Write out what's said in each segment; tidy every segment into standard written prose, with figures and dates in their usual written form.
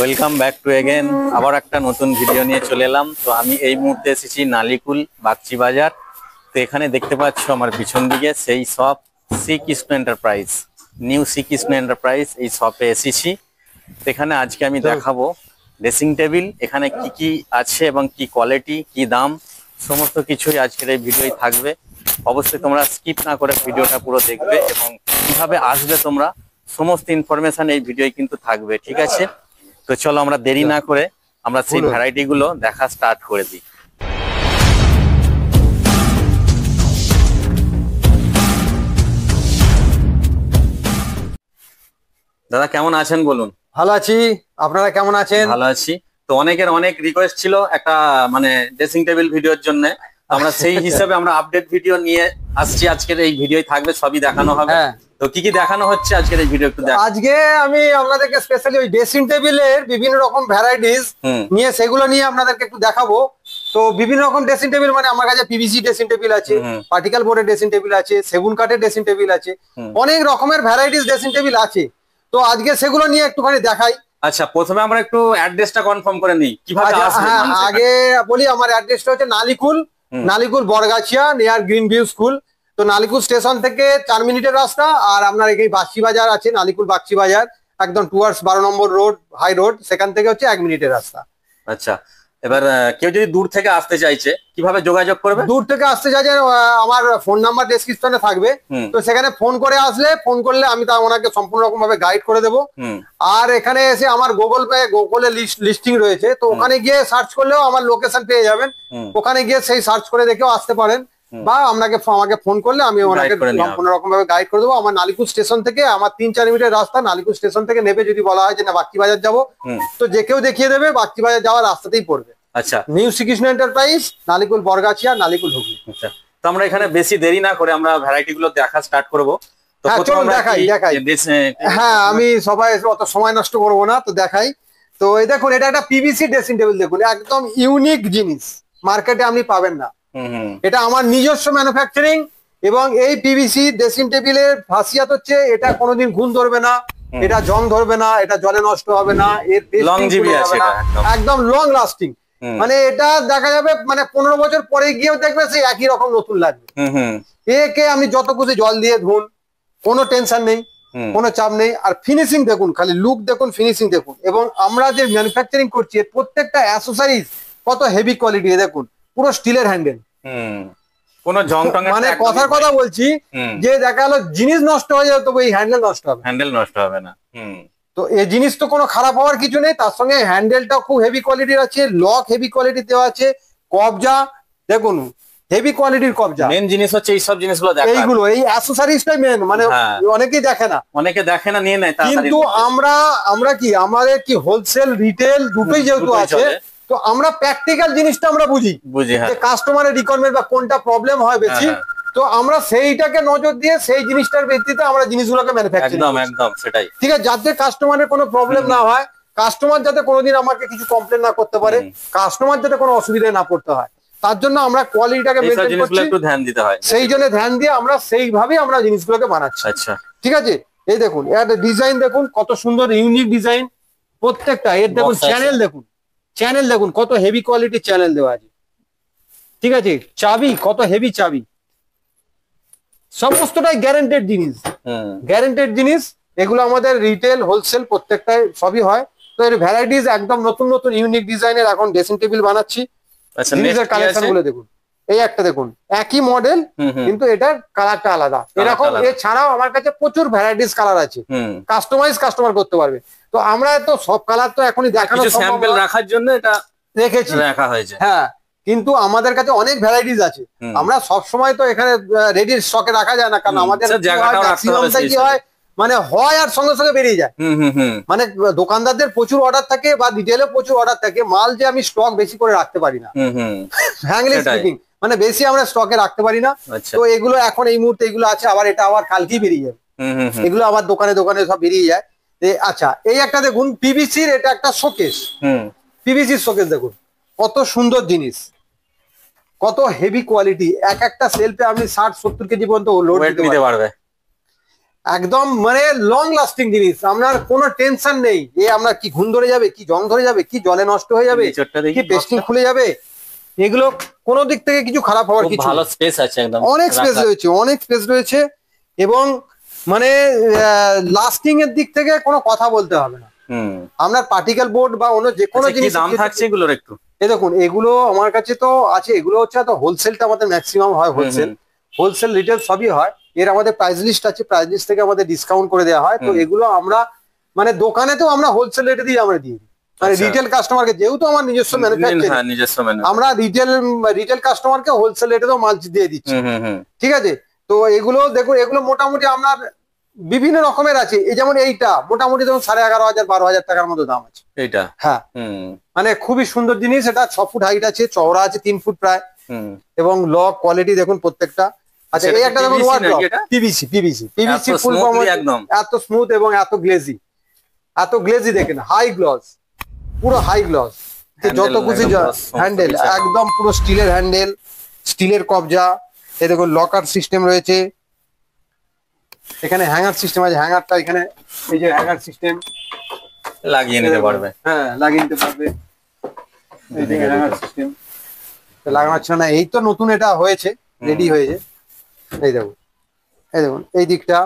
Welcome back to again আবার একটা নতুন ভিডিও নিয়ে চলে এলাম। তো আমি এই মুহূর্তে এসেছি নালিকুল বাগচি বাজার। তো এখানে দেখতে পাচ্ছ আমার পিছন দিকে সেই shop Srikrishna enterprise, new Srikrishna enterprise. এই শপে এসেছি। তো এখানে আজকে আমি দেখাবো ড্রেসিং টেবিল, এখানে কি কি আছে এবং কি কোয়ালিটি, কি দাম, সমস্ত কিছুই আজকের এই ভিডিওই থাকবে। অবশ্যই তোমরা স্কিপ না করে ভিডিওটা পুরো দেখবে এবং কিভাবে আসবে তোমরা সমস্ত ইনফরমেশন এই ভিডিওয় কিন্তু থাকবে, ঠিক আছে? তো চলো আমরা দেরি না করে আমরা সেই ভ্যারাইটি গুলো দেখা স্টার্ট করে দিই। দাদা কেমন আছেন বলুন? ভালো আছি, আপনারা কেমন আছেন? ভালো আছি। তো অনেকের অনেক রিকোয়েস্ট ছিল একটা মানে ড্রেসিং টেবিল ভিডিওর জন্য, আমরা সেই হিসাবে আমরা আপডেট ভিডিও নিয়ে আসছি। আজকের এই ভিডিওই থাকবে, সবই দেখানো হবে। তো কি কি দেখানো হচ্ছে আজকের এই ভিডিও একটু দেখো। আজকে আমি আপনাদেরকে স্পেশালি ওই ড্রেসিং টেবিলের বিভিন্ন রকম ভ্যারাইটিস নিয়ে সেগুলো নিয়ে আপনাদেরকে একটু দেখাবো। তো বিভিন্ন রকম ড্রেসিং টেবিল মানে আমার কাছে পিভিসি ড্রেসিং টেবিল আছে, পার্টিকেল বোর্ডের ড্রেসিং টেবিল আছে, সেগুন কাঠের ড্রেসিং টেবিল আছে, অনেক রকমের ভ্যারাইটিস ড্রেসিং টেবিল আছে। তো আজকে সেগুলো নিয়ে একটুখানি দেখাই। আচ্ছা, প্রথমে আমরা একটু অ্যাড্রেসটা কনফার্ম করে নিই, কিভাবে আসবে। হ্যাঁ, আগে বলি আমার অ্যাড্রেসটা হচ্ছে Nalikul Bargachhia near green view school. তো নালিকুল স্টেশন থেকে 4 মিনিটের রাস্তা। আর আপনার এখানে বাগচি বাজার আছে, নালিকুল বাগচি বাজার একদম টুয়ার্ডস 12 নম্বর রোড, হাই রোড, সেখান থেকে হচ্ছে 1 মিনিটের রাস্তা। আচ্ছা, এবার কেউ যদি দূর থেকে আসতে চাইছে কিভাবে যোগাযোগ করবে? দূর থেকে আসতে চাইছে আমার ফোন নাম্বার ডেসক্রিপশনে থাকবে। তো সেখানে ফোন করে আসলে, ফোন করলে আমি তা ওনাকে সম্পূর্ণ রকম ভাবে গাইড করে দেবো। আর এখানে এসে আমার গুগলে লিস্টিং রয়েছে, তো ওখানে গিয়ে সার্চ করলেও আমার লোকেশন পেয়ে যাবেন। ওখানে গিয়ে সেই সার্চ করে দেখেও আসতে পারেন, বা আমাকে ফোন করলে আমি ওনাকে সম্পূর্ণ রকম ভাবে গাইড করে দেবো। আমার নালিকুল স্টেশন থেকে আমার 3-4 মিনিটের রাস্তা। নালিকুল স্টেশন থেকে নেবে যদি বলা হয় যে না বাগচি বাজার যাবো, তো যে কেউ দেখিয়ে দেবে, বাগচি বাজার যাওয়ার রাস্তাতেই পড়বে। আচ্ছা, নিউ শ্রীকৃষ্ণ এন্টারপ্রাইজ, নালিকুল বরগাছিয়া, নালিকুল হুগলি। আচ্ছা, তো আমরা এখানে বেশি দেরি না করে আমরা ভ্যারাইটি গুলো দেখা স্টার্ট করবো। তো দেখাই। হ্যাঁ, আমি সবাই অত সময় নষ্ট করবো না, তো দেখাই। তো এই দেখুন, এটা একটা পিভিসি ড্রেসিং টেবিল। দেখুন, একদম ইউনিক জিনিস, মার্কেটে আপনি পাবেন না। এটা আমার নিজস্ব ম্যানুফ্যাকচারিং, এবং এই পিভিসি ড্রেসিং টেবিলের খাসিয়াত হচ্ছে এটা কোনোদিন ঘুণ ধরবে না, এটা জং ধরবে না, এটা জলে নষ্ট হবে না, এর একদম লং লাস্টিং। মানে এটা দেখা যাবে মানে 15 বছর পরে গিয়েও দেখবে সেই একই রকম নতুন লাগবে। একে আমি যত খুশি জল দিয়ে ধুন, কোনো টেনশন নেই, কোনো চাপ নেই। আর ফিনিশিং দেখুন, খালি লুক দেখুন, ফিনিশিং দেখুন। এবং আমরা যে ম্যানুফ্যাকচারিং করছি প্রত্যেকটা অ্যাক্সেসরিজ কত হেভি কোয়ালিটি। দেখুন, পুরো স্টিলের হ্যান্ডেল, কোনো জং টং, মানে কথার কথা বলছি যে দেখা গেল জিনিস নষ্ট হয়ে যাবে, তবে এই হ্যান্ডেল নষ্ট হবে না। তো এই জিনিস তো কোনো খারাপ হওয়ার কিছু নেই। তার সঙ্গে হ্যান্ডেলটাও খুব হেভি কোয়ালিটির আছে, লক হেভি কোয়ালিটি দেওয়া আছে, কবজা দেখুন হেভি কোয়ালিটির কবজা। মেন জিনিস হচ্ছে এই সব জিনিসগুলো দেখা, এইগুলো এই অ্যাকসেসরিজটাই মেন। মানে অনেকেই দেখে না, নিয়ে নেয়। কিন্তু আমরা কি আমাদের কি হোলসেল রিটেল দুটোই যেহেতু আছে, তো আমরা প্র্যাকটিক্যাল জিনিসটা আমরা বুঝি যে কাস্টমারের রিকোয়ারমেন্ট বা কোনটা প্রবলেম হয় বেশি। তো আমরা সেইটাকে নজর দিয়ে সেই জিনিসটার ভিত্তিতে আমরা জিনিসগুলোকে ম্যানুফ্যাকচারিং করি। একদম সেটাই, ঠিক আছে, যাতে কাস্টমারের কোনো প্রবলেম না হয়, কাস্টমার যাতে কোনোদিন আমাকে কিছু কমপ্লেন না করতে পারে, কাস্টমার যাতে কোনো অসুবিধায় না পড়তে হয়, তার জন্য আমরা কোয়ালিটিটাকে মেইনটেইন করছি, একটু ধ্যান দিতে হয়। সেই জন্য ধ্যান দিয়ে আমরা সেইভাবেই আমরা জিনিসগুলোকে বানাচ্ছি। আচ্ছা, ঠিক আছে। এই দেখুন, এর ডিজাইন দেখুন, কত সুন্দর ইউনিক ডিজাইন প্রত্যেকটা। এর দেখুন চ্যানেল দেখুন কত হেভি কোয়ালিটির চ্যানেল দেওয়া আছে, ঠিক আছে। চাবি কত হেভি চাবি, সমস্তটাই গ্যারান্টেড জিনিস। এগুলো আমাদের রিটেল হোলসেল প্রত্যেকটাই সবই হয়। তো এর ভ্যারাইটিস একদম নতুন নতুন ইউনিক ডিজাইনের এখন ড্রেসিং টেবিল বানাচ্ছি। জিনিসের কালেকশন গুলো দেখুন, এই একটা দেখুন, একই মডেল কিন্তু এটার কালারটা আলাদা। এরকম এছাড়াও আমার কাছে প্রচুর ভ্যারাইটিস কালার আছে, কাস্টমার করতে পারবে। তো আমরা তো সব কালার তো এখনই দেখানো স্যাম্পল রাখার জন্য এটা রেখেছি, রাখা হয়েছে। হ্যাঁ, কিন্তু আমাদের কাছে অনেক ভ্যারাইটিস আছে। আমরা সব সময় তো এখানে রেডি স্টকে রাখা যায় না, কারণ আমাদের কি হয় মানে হয় আর সঙ্গে সঙ্গে বেরিয়ে যায়। মানে দোকানদারদের প্রচুর অর্ডার থাকে বা রিটেলে প্রচুর অর্ডার থাকে, মাল যে আমি স্টক বেশি করে রাখতে পারি না, ফ্র্যাঙ্কলি স্পিকিং, মানে বেশি আমরা স্টকে রাখতে পারি না। তো এগুলো এখন এই মুহূর্তে এগুলো আছে, আবার এটা আবার কালকেই বেরিয়ে যাবে, এগুলো আবার দোকানে দোকানে সব বেরিয়ে যায়। আচ্ছা, এই একটা দেখুন পিভিসির, এটা একটা শোকেস, পিভিসির শোকেস দেখুন কত সুন্দর জিনিস, কত হেভি কোয়ালিটি। একটা সেলফে আপনি 60-70 কেজি পর্যন্ত লোড নিতে পারবে। একদম মানে লং লাস্টিং জিনিস, আপনার কোনো টেনশন নেই যে আপনার কি ঘুণ ধরে যাবে, কি জং ধরে যাবে, কি জলে নষ্ট হয়ে যাবে, কি পেস্টিং খুলে যাবে, এগুলো কোনো দিক থেকে কিছু খারাপ হওয়ার কিছু ভালো স্পেস আছে, একদম অনেক স্পেস রয়েছে, অনেক স্পেস রয়েছে। এবং মানে লাস্টিং এর দিক থেকে কোনো কথা বলতে হবে না। আপনার পার্টিকেল বোর্ড বা অন্য যে কোনো জিনিস দাম থাকছে এগুলোর একটু, এই দেখুন এগুলো আমার কাছে তো আছে, এগুলো হচ্ছে তো হোলসেলটা আমাদের ম্যাক্সিমাম হয়, হোলসেল রিটেল সবই হয়। এর আমাদের প্রাইস লিস্ট আছে, প্রাইস লিস্ট থেকে আমাদের ডিসকাউন্ট করে দেওয়া হয়। তো এগুলো আমরা মানে দোকানে তো আমরা হোলসেল রেটে দিয়ে আমরা দিই, মানে রিটেল কাস্টমারকে, যেহেতু আমার নিজস্ব ম্যানুফ্যাকচারিং, আমরা রিটেল কাস্টমারকে হোলসেল রেটে তো মাল দিয়ে দিচ্ছি, ঠিক আছে। তো এগুলো দেখুন, এগুলো মোটামুটি আপনার বিভিন্ন রকমের আছে। এই যেমন এইটা মোটামুটি ধরুন 11,500 12,000 টাকার মতো দাম আছে এইটা। হ্যাঁ, মানে খুবই সুন্দর জিনিস। এটা 6 ফুট হাইট আছে, চওড়া আছে 3 ফুট প্রায়, এবং লক কোয়ালিটি দেখুন প্রত্যেকটা। আচ্ছা, এই একটা দেখুন পিভিসি, পিভিসি ফুল ফর্ম, একদম এত স্মুথ এবং এত গ্লেজি দেখেন, হাই গ্লস, পুরো হাই গ্লস, যত খুশি হ্যান্ডেল, একদম পুরো স্টিলের হ্যান্ডেল, স্টিলের কবজা। এই দেখুন লকার সিস্টেম রয়েছে, এখানে হ্যাঙ্গার সিস্টেম আছে, হ্যাঙ্গারটা এখানে, এই যে হ্যাঙ্গার সিস্টেম লাগিয়ে নিতে পারবে, হ্যাঁ লাগিয়ে নিতে পারবে। এই যে হ্যাঙ্গার সিস্টেম লাগানো ছিল না, এই তো নতুন এটা হয়েছে, রেডি হয়েছে। এই দেখুন, এই দেখুন এই দিকটা,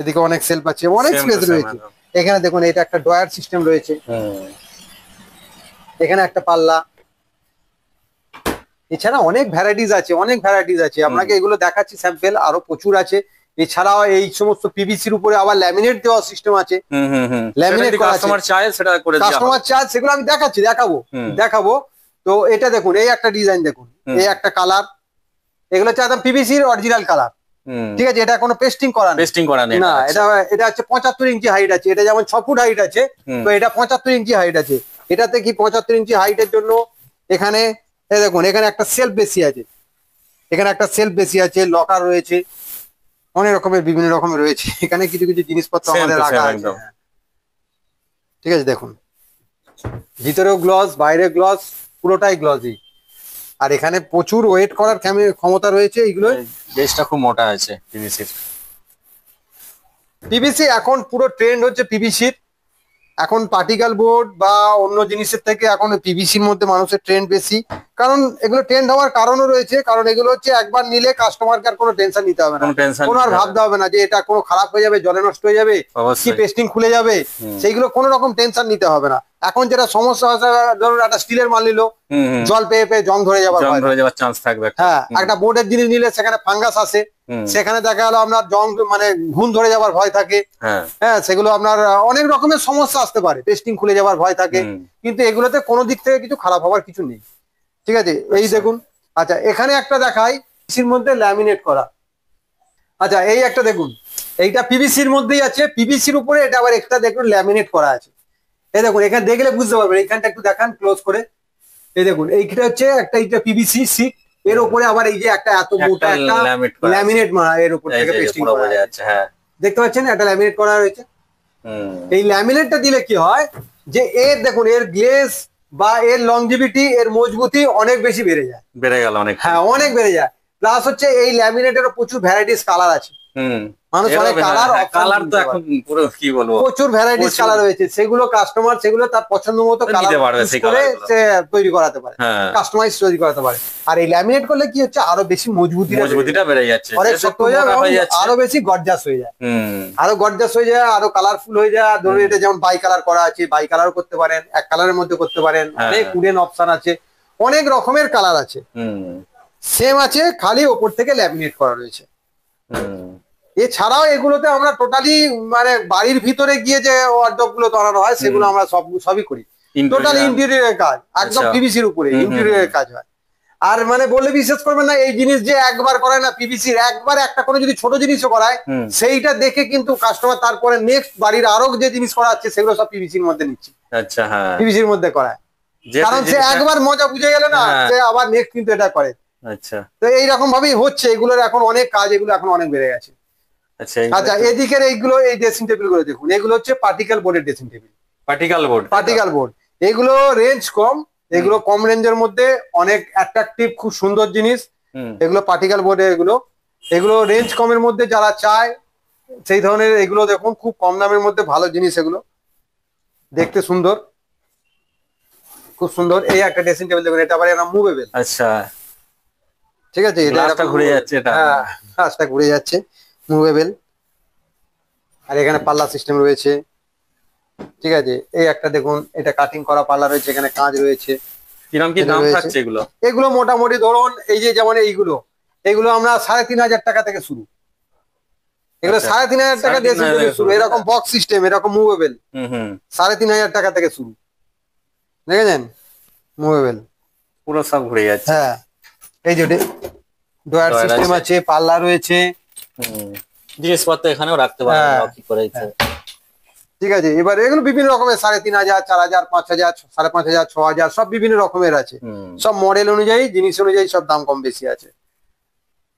এদিকে অনেক সেলফ আছে, অনেক স্পেস রয়েছে। এখানে দেখুন এটা একটা ড্রয়ার সিস্টেম রয়েছে, এখানে একটা পাল্লা। এছাড়া অনেক ভ্যারাইটিস আছে, আপনাকে এগুলো দেখাচ্ছি স্যাম্পল, আরো প্রচুর আছে। এছাড়াও এই সমস্ত পিভিসির উপরে আবার ল্যামিনেট দেওয়ার সিস্টেম আছে, ল্যামিনেট কাস্টমার চায় সেটা করে দেওয়া, কাস্টমার চায় সেগুলো আমি দেখাবো। তো এটা দেখুন, এই একটা ডিজাইন দেখুন, এই একটা কালার, এগুলো হচ্ছে একদম পিভিসির অরিজিনাল কালার, ঠিক আছে। এটা কোনো পেস্টিং করা নেই না, এটা হচ্ছে 75 ইঞ্চি হাইট আছে। এটা যেমন 6 ফুট হাইট আছে, তো এটা 75 ইঞ্চি হাইট আছে। এটাতে কি 75 ইঞ্চি হাইটের জন্য এখানে এই দেখুন, এখানে একটা সেলফ বেশি আছে, লকার রয়েছে, অনেক রকমের বিভিন্ন রকমের রয়েছে। এখানে কিছু কিছু জিনিসপত্র আমাদের রাখা আছে, ঠিক আছে। দেখুন ভিতরেও গ্লস, বাইরে গ্লস, পুরোটাই গ্লসই। আর এখানে প্রচুর ওয়েট করার ক্ষমতা রয়েছে। এইগুলো বেসটা খুব মোটা আছে পিভিসি, এখন পুরো ট্রেন্ড হচ্ছে পিভিসির। এখন পার্টিকেল বোর্ড বা অন্য জিনিসের থেকে এখন পিভিসির মধ্যে মানুষের ট্রেন্ড বেশি, কারণ এগুলো ট্রেন্ড হওয়ার কারণও রয়েছে। কারণ এগুলো হচ্ছে একবার নিলে কাস্টমারকে আর কোনো টেনশন নিতে হবে না, কোনো আর ভাবতে হবে না যে এটা কোনো খারাপ হয়ে যাবে, জলে নষ্ট হয়ে যাবে, কি পেস্টিং খুলে যাবে, সেইগুলো কোনো রকম টেনশন নিতে হবে না। এখন যেটা সমস্যা আছে, ধরুন একটা স্টিলের মাল নিল, জল পেয়ে জং ধরে যাওয়ার চান্স থাকবে। হ্যাঁ, একটা বোর্ডের জিনিস নিলে সেখানে ফাঙ্গাস আসে, সেখানে দেখা গেলো আপনার জং মানে ঘুণ ধরে যাওয়ার ভয় থাকে। হ্যাঁ, সেগুলো আপনার অনেক রকমের সমস্যা আসতে পারে, পেস্টিং খুলে যাওয়ার ভয় থাকে। কিন্তু এগুলোতে কোনো দিক থেকে কিছু খারাপ হওয়ার কিছু নেই, ঠিক আছে। এই দেখুন, আচ্ছা এখানে একটা দেখাই, পিভিসির মধ্যে ল্যামিনেট করা। আচ্ছা এই একটা দেখুন, এইটা পিভিসির মধ্যেই আছে, পিভিসির উপরে এটা আবার একটা দেখুন ল্যামিনেট করা আছে। এই দেখুন, এখানে দেখলে বুঝতে পারবেন, এইখানটা একটু দেখান ক্লোজ করে। এই দেখুন, এইটা হচ্ছে একটা, এইটা পিভিসি শিট, এর উপরে আবার এই যে একটা এত মোটা একটা ল্যামিনেট মারা, এর উপর থেকে পেস্টিং করা আছে। হ্যাঁ, দেখতে পাচ্ছেন একটা ল্যামিনেট করা রয়েছে। এই ল্যামিনেটটা দিলে কি হয় যে এর দেখুন, এর গ্লেজ বা এর লংজিভিটি, এর মজবুতি অনেক বেশি বেড়ে গেল অনেক। হ্যাঁ, অনেক বেড়ে যায়। প্লাস হচ্ছে এই ল্যামিনেটেরও প্রচুর ভ্যারাইটিস কালার আছে, মানুষ অনেক কালার তো এখন পুরো কি বলবো, প্রচুর ভ্যারাইটিস কালার রয়েছে। সেগুলো কাস্টমার সেগুলো তার পছন্দ মতো কালার করে তৈরি করাতে পারে, কাস্টমাইজ তৈরি করাতে পারে। আর এই ল্যামিনেট করলে কি হচ্ছে, আরো বেশি মজবুতিটা বেড়ে যাচ্ছে, অনেক শক্ত হয়ে যায়, আরো বেশি গর্জাস হয়ে যায়, আরো কালারফুল হয়ে যায়। ধরুন এটা যেমন বাই কালার করা আছে, বাই কালার করতে পারেন, এক কালারের মধ্যে করতে পারেন, অনেক উডেন অপশন আছে, অনেক রকমের কালার আছে। সেম আছে, খালি ওপর থেকে ল্যামিনেট করা রয়েছে। এছাড়াও এগুলোতে আমরা টোটালি মানে বাড়ির ভিতরে গিয়ে যে ওয়ার্ডরোব গুলো বানানো হয়, সেগুলো আমরা সবই করি, টোটাল ইন্টেরিয়রের কাজ, একদম পিভিসির উপরে ইন্টেরিয়রের কাজ হয়। আর মানে বললে বিশ্বাস করবেন না, এই জিনিস যে একবার করায় না, পিভিসির একবার একটা করে যদি ছোট জিনিসও করায়, সেইটা দেখে কিন্তু কাস্টমার তারপরে নেক্সট বাড়ির আরো যে জিনিস করা হচ্ছে সেগুলো সব পিভিসির মধ্যে নিচ্ছে। আচ্ছা, হ্যাঁ, পিভিসির মধ্যে করায়, কারণ সে একবার মজা বুঝে গেল না, সে আবার নেক্সট কিন্তু এটা করে। আচ্ছা, তো এইরকম ভাবেই হচ্ছে, এগুলোর এখন অনেক কাজ, এগুলো এখন অনেক বেড়ে গেছে। আচ্ছা, এদিকের এইগুলো, এই ড্রেসিং টেবিল গুলো দেখুন, এগুলো হচ্ছে পার্টিকেল বোর্ডের ড্রেসিং টেবিল। পার্টিকেল বোর্ড এগুলো রেঞ্জ কম, এগুলো কম রেঞ্জের মধ্যে অনেক অ্যাট্রাকটিভ, খুব সুন্দর জিনিস এগুলো পার্টিকেল বোর্ডে। এগুলো রেঞ্জ কমের মধ্যে যারা চায় সেই ধরনের এগুলো দেখুন, খুব কম দামের মধ্যে ভালো জিনিস, এগুলো দেখতে সুন্দর, খুব সুন্দর। এই একটা ড্রেসিং টেবিল দেখুন, এটা আবার এরকম মুভেবল। আচ্ছা, ঠিক আছে, এটা ঘুরে যাচ্ছে, এটা হ্যাঁ গ্লাসটা ঘুরে যাচ্ছে, মুভেবল। আর এখানে পাল্লা সিস্টেম রয়েছে। ঠিক আছে, এই একটা দেখুন, এটা কাটিং করা পাল্লা রয়েছে, এখানে কাঁচ রয়েছে। কিরকম কি দাম থাকছে এগুলো? এগুলো মোটামুটি ধরুন এই যে যেমন এগুলো আমরা 3,500 টাকা থেকে শুরু। এগুলো 3,500 টাকা ড্রেসিং টেবিল শুরু, এরকম বক্স সিস্টেম, এরকম মুভেবল 3,500 টাকা থেকে শুরু। দেখেছেন, মুভেবল পুরো সব ঘুরে যাচ্ছে। হ্যাঁ, এই যে ডয়ার সিস্টেম আছে, পাল্লা রয়েছে, জিনিসপত্র এখানেও রাখতে পারবেন কি করে। ঠিক আছে, এবার এগুলো বিভিন্ন রকমের 3,500, 4,000, 5,000, 5,500, 6,000 সব বিভিন্ন রকমের আছে। সব মডেল অনুযায়ী, জিনিস অনুযায়ী সব দাম কম বেশি আছে।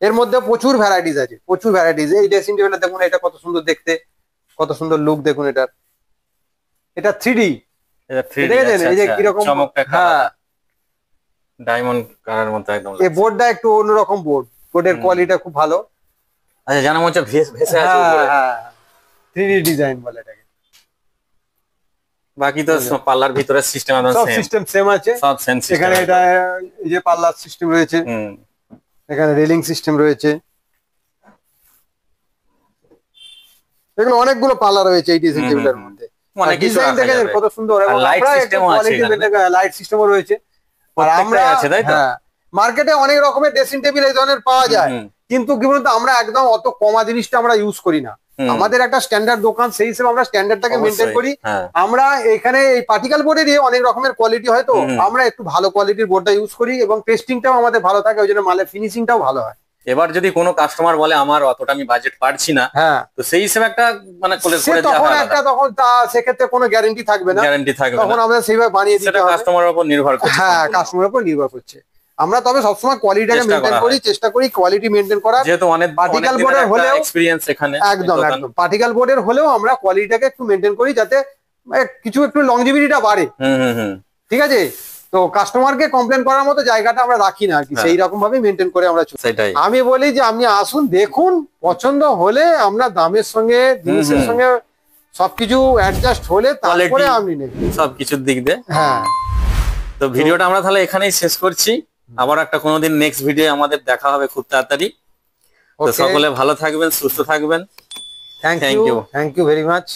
এর মধ্যে প্রচুর ভ্যারাইটিস আছে, প্রচুর ভ্যারাইটিস। এই ড্রেসিং টেবিলটা দেখুন, এটা কত সুন্দর দেখতে, কত সুন্দর লুক দেখুন এটার। এটা 3D, দেখেছেন এই যে কিরকম, হ্যাঁ ডায়মন্ড কালারের মতো একদম। এই বোর্ডটা একটু অন্যরকম বোর্ড, বোর্ডের কোয়ালিটি খুব ভালো। আচ্ছা, জানা মনে হচ্ছে ভেসে আছে উপরে। হ্যাঁ, 3D ডিজাইন বলে এটাকে। বাকি তো পাল্লার ভিতরে সিস্টেম একদম সব সেম, সিস্টেম সেম আছে, সব সেম সিস্টেম। এখানে এটা এই যে পাল্লার সিস্টেম রয়েছে, এখানে রেলিং সিস্টেম রয়েছে, এখানে অনেকগুলো পাল্লা রয়েছে এই ড্রেসিং টেবিলের মধ্যে। অনেক কিছু ডিজাইন দেখেন কত সুন্দর, এবং লাইট সিস্টেমও আছে, লাইট সিস্টেমও রয়েছে। আর আমরা মার্কেটে অনেক রকমের ড্রেসিং টেবিল এই ধরনের পাওয়া যায়, কিন্তু কি বলতো, আমরা একদম অত কমা জিনিসটা আমরা ইউজ করি না। আমাদের একটা স্ট্যান্ডার্ড দোকান, সেই হিসেবে আমরা স্ট্যান্ডার্ডটাকে মেনটেন করি। আমরা এখানে এই পার্টিকেল বোর্ডেরই অনেক রকমের কোয়ালিটি হয়, তো আমরা একটু ভালো কোয়ালিটির বোর্ডটা ইউজ করি, এবং টেস্টিংটাও আমাদের ভালো থাকে, ওই জন্য মালের ফিনিশিংটাও ভালো হয়। এবার যদি কোনো কাস্টমার বলে আমার অতটা আমি বাজেট পারছি না, তো সেই হিসেবে একটা মানে তখন সেক্ষেত্রে কোনো গ্যারান্টি থাকবে না, তখন আমরা সেইভাবে বানিয়ে দিতে হবে। কাস্টমারের উপর নির্ভর করছে। হ্যাঁ, কাস্টমারের উপর নির্ভর করছে। আমরা তবে সবসময় কোয়ালিটিটাকে মেনটেন করি, চেষ্টা করি কোয়ালিটি মেনটেন করার। যেহেতু অনেক পার্টিকেল বোর্ডের হলেও এক্সপেরিয়েন্স এখানে, একদম পার্টিকেল বোর্ডের হলেও আমরা কোয়ালিটিটাকে একটু মেনটেন করি, যাতে কিছু একটু লংজিভিটিটা বাড়ে। ঠিক আছে, তো কাস্টমারকে কমপ্লেন করার মতো জায়গাটা আমরা রাখি না আর কি, সেই রকম ভাবে মেনটেন করে আমরা চলি। আমি বলি যে আপনি আসুন, দেখুন, পছন্দ হলে আমরা দামের সঙ্গে, জিনিসের সঙ্গে সবকিছু অ্যাডজাস্ট হলে তারপরে আপনি নেবেন সবকিছুর দিক দিয়ে। হ্যাঁ, তো ভিডিওটা আমরা তাহলে এখানেই শেষ করছি। আবার একটা কোনোদিন নেক্সট ভিডিও আমাদের দেখা হবে খুব তাড়াতাড়ি। তো সকলে ভালো থাকবেন, সুস্থ থাকবেন। Thank you very much.